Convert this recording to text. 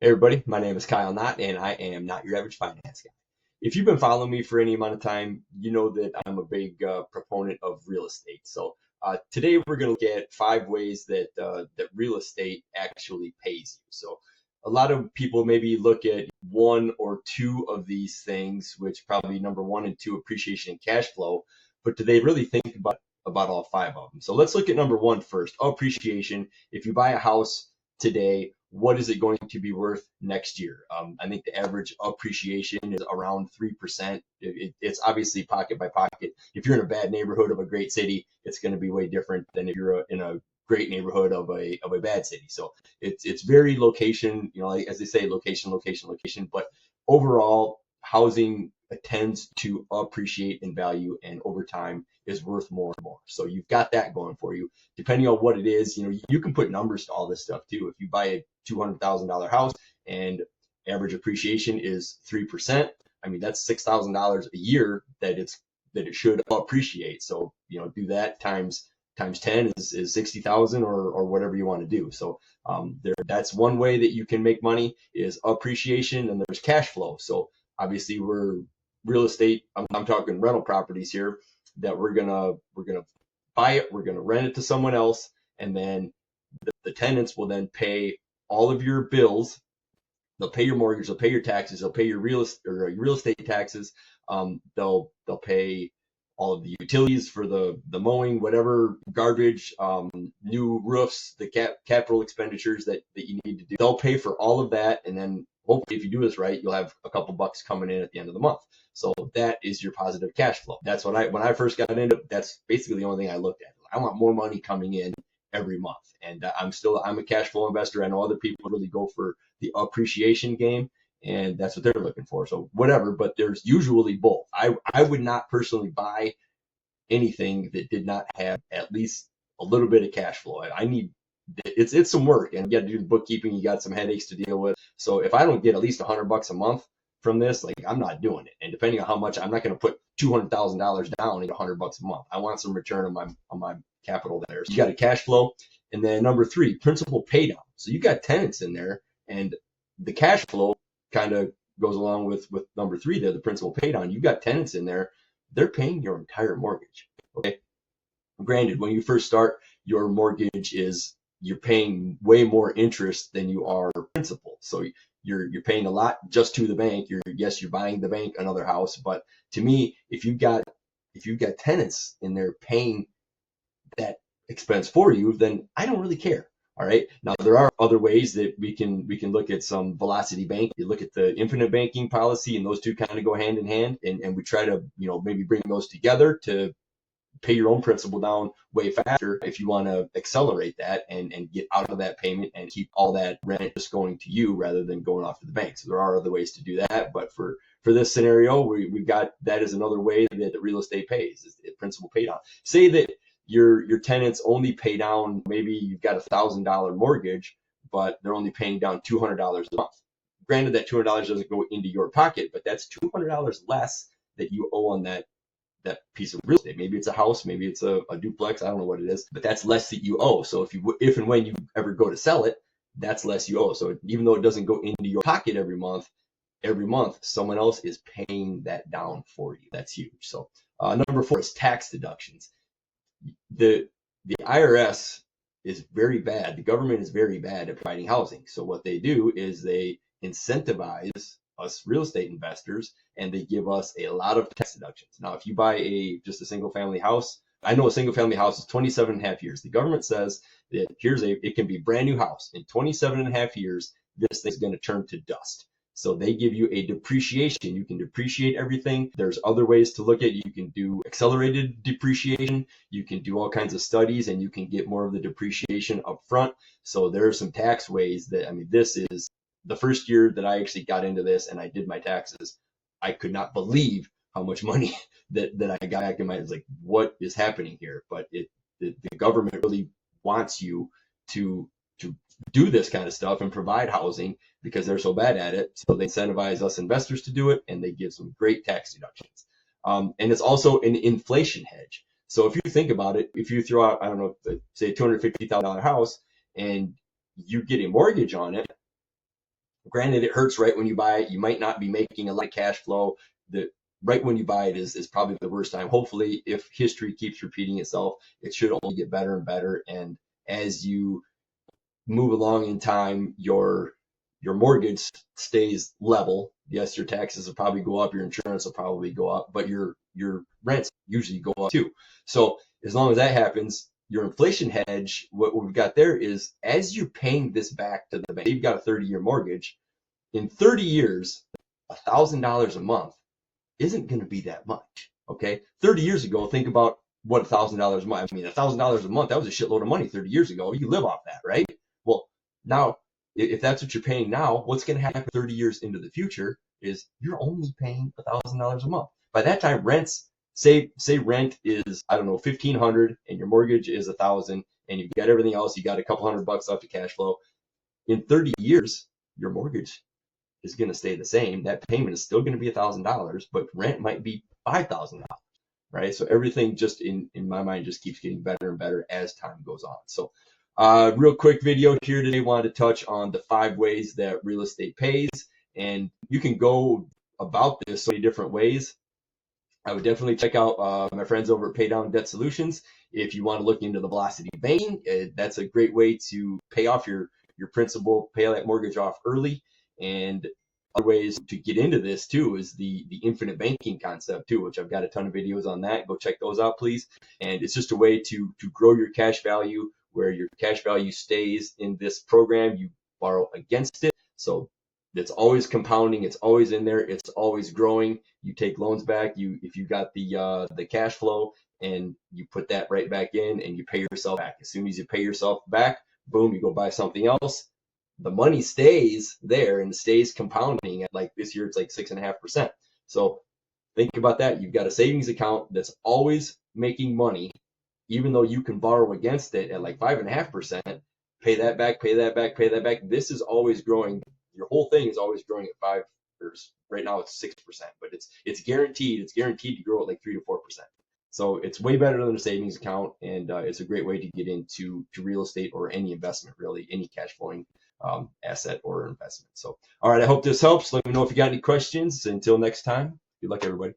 Hey everybody, my name is Kyle Knott, and I am not your average finance guy. If you've been following me for any amount of time, you know that I'm a big proponent of real estate. So today we're going to look at 5 ways that real estate actually pays you. So a lot of people maybe look at one or two of these things, which probably number one and two, appreciation and cash flow. But do they really think about all 5 of them? So let's look at number one first, appreciation. If you buy a house today, what is it going to be worth next year? I think the average appreciation is around 3%. It's obviously pocket by pocket. If you're in a bad neighborhood of a great city, it's going to be way different than if you're in a great neighborhood of a bad city. So it's very location, like, as they say, location, location, location. But overall, housing tends to appreciate in value, and over time is worth more and more. So you've got that going for you. Depending on what it is, you can put numbers to all this stuff too. If you buy a $200,000 house and average appreciation is 3%, I mean that's $6,000 a year that it should appreciate. So do that times 10 is 60,000 or whatever you want to do. So that's one way that you can make money is appreciation, and there's cash flow. So obviously we're real estate. I'm talking rental properties here that we're gonna buy it, we're gonna rent it to someone else, and then the tenants will then pay all of your bills. They'll pay your mortgage, they'll pay your taxes, they'll pay your real estate taxes. They'll pay all of the utilities for the mowing, whatever, garbage, new roofs, the capital expenditures that you need to do. They'll pay for all of that, and then hopefully, if you do this right, you'll have a couple bucks coming in at the end of the month. So that is your positive cash flow. That's when I first got into it, that's basically the only thing I looked at. I want more money coming in every month. And I'm a cash flow investor. I know other people really go for the appreciation game, and that's what they're looking for. So whatever, but there's usually both. I would not personally buy anything that did not have at least a little bit of cash flow. It's some work, and you got to do the bookkeeping. You got some headaches to deal with. So if I don't get at least $100 a month from this, like, I'm not doing it. And depending on how much, I'm not going to put $200,000 down and get $100 a month. I want some return on my capital there. So you got a cash flow. And then number 3, principal pay down. So you got tenants in there, and the cash flow kind of goes along with number 3 there, the principal pay down. You got tenants in there, they're paying your entire mortgage. Okay. Granted, when you first start, your mortgage you're paying way more interest than you are principal. So you're paying a lot just to the bank. You're buying the bank another house, but to me, if you've got tenants in there paying that expense for you, then I don't really care. All right. Now there are other ways that we can look at some velocity bank. You look at the infinite banking policy, and those two kind of go hand in hand, and we try to maybe bring those together to pay your own principal down way faster if you want to accelerate that and get out of that payment and keep all that rent just going to you rather than going off to the bank. So there are other ways to do that, but for this scenario, we've got that as another way that the real estate pays, is the principal pay down. Say that your tenants only pay down, maybe you've got $1,000 mortgage, but they're only paying down $200 a month. Granted, that $200 doesn't go into your pocket, but that's $200 less that you owe on that piece of real estate. Maybe it's a house, maybe it's a duplex, I don't know what it is, but that's less that you owe. So if and when you ever go to sell it, that's less you owe. So even though it doesn't go into your pocket every month, someone else is paying that down for you. That's huge. So number 4 is tax deductions. The IRS is very bad. The government is very bad at providing housing. So what they do is they incentivize us real estate investors, and they give us a lot of tax deductions. Now, if you buy just a single family house, I know a single family house is 27 and a half years. The government says that it can be a brand new house. In 27 and a half years, this thing's going to turn to dust. So they give you a depreciation. You can depreciate everything. There's other ways to look at it. You can do accelerated depreciation. You can do all kinds of studies, and you can get more of the depreciation up front. So there are some tax ways this is the first year that I actually got into this and I did my taxes. I could not believe how much money that I got back in my, it's like, what is happening here? But the government really wants you to do this kind of stuff and provide housing because they're so bad at it. So they incentivize us investors to do it, and they give some great tax deductions. And it's also an inflation hedge. So if you think about it, if you throw out, I don't know, say a $250,000 house and you get a mortgage on it, Granted, it hurts right when you buy it. You might not be making a lot of cash flow. The right when you buy it is probably the worst time. Hopefully, if history keeps repeating itself, it should only get better and better. And as you move along in time, your mortgage stays level. Yes, your taxes will probably go up, your insurance will probably go up, but your rents usually go up too. So as long as that happens, your inflation hedge, what we've got there is as you're paying this back to the bank, you've got a 30-year mortgage. In 30 years, $1,000 a month isn't going to be that much. Okay, 30 years ago, think about what $1,000 a month. I mean, $1,000 a month, that was a shitload of money 30 years ago. You live off that, right? Well, now, if that's what you're paying now, what's going to happen 30 years into the future is you're only paying $1,000 a month. By that time, rents, say rent is, I don't know, 1,500 and your mortgage is 1,000 and you've got everything else, you got a couple $100 left of cash flow. In 30 years, your mortgage is going to stay the same. That payment is still going to be $1,000, but rent might be $5,000, right? So everything just in my mind just keeps getting better and better as time goes on. So real quick video here today. Wanted to touch on the 5 ways that real estate pays, and you can go about this so many different ways. I would definitely check out my friends over at Pay Down Debt Solutions. If you want to look into the velocity banking, that's a great way to pay off your principal, pay that mortgage off early. And other ways to get into this too is the infinite banking concept too, which I've got a ton of videos on that. Go check those out, please. And it's just a way to grow your cash value, where your cash value stays in this program. You borrow against it, so it's always compounding. It's always in there. It's always growing. You take loans back. If you got the cash flow, and you put that right back in, and you pay yourself back. As soon as you pay yourself back, boom, you go buy something else. The money stays there and stays compounding at, like, this year it's like 6.5%. So think about that. You've got a savings account that's always making money, even though you can borrow against it at like 5.5%. Pay that back, pay that back, pay that back. This is always growing. Your whole thing is always growing at 5. Right now it's 6%, but it's guaranteed. It's guaranteed to grow at like 3 to 4%. So it's way better than a savings account, and it's a great way to get into real estate or any investment, really, any cash flowing asset or investment. So, all right, I hope this helps. Let me know if you got any questions. Until next time, good luck, everybody.